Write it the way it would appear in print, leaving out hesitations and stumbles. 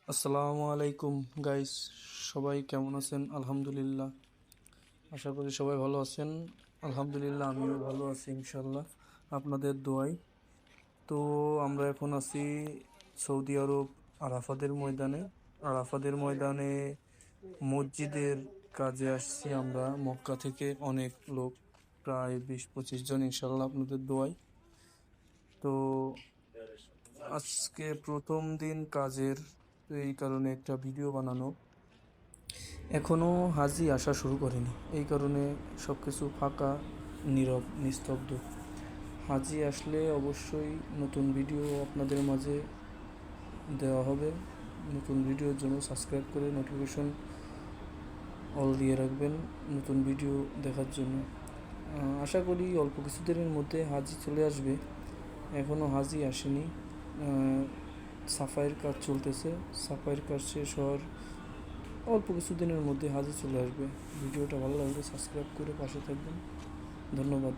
আসসালামু আলাইকুম গাইস, সবাই কেমন আছেন? আলহামদুলিল্লাহ, আশা করি সবাই ভালো আছেন। আলহামদুলিল্লাহ, আমিও ভালো আছি ইনশাল্লাহ, আপনাদের দোয়ায়। তো আমরা এখন আছি সৌদি আরব আরাফাতের ময়দানে। আরাফাতের ময়দানে মসজিদের কাজে আসছি আমরা মক্কা থেকে, অনেক লোক, প্রায় 20-25 জন ইনশাল্লাহ, আপনাদের দোয়ায়। তো আজকে প্রথম দিন কাজের, তো এই কারণে একটা ভিডিও বানানো। এখনও হাজি আসা শুরু করেনি, এই কারণে সব কিছু ফাঁকা, নীরব, নিস্তব্ধ। হাজি আসলে অবশ্যই নতুন ভিডিও আপনাদের মাঝে দেওয়া হবে। নতুন ভিডিওর জন্য সাবস্ক্রাইব করে নোটিফিকেশন অল দিয়ে রাখবেন নতুন ভিডিও দেখার জন্য। আশা করি অল্প কিছুদিনের মধ্যে হাজি চলে আসবে। এখনও হাজি আসেনি। সাফাইয়ের কাজ চলতেছে, সাফাইয়ের কাজ শেষ হওয়ার অল্প কিছুদিনের মধ্যে হাজি চলে আসবে। ভিডিওটা ভালো লাগলে সাবস্ক্রাইব করে পাশে থাকবেন। ধন্যবাদ।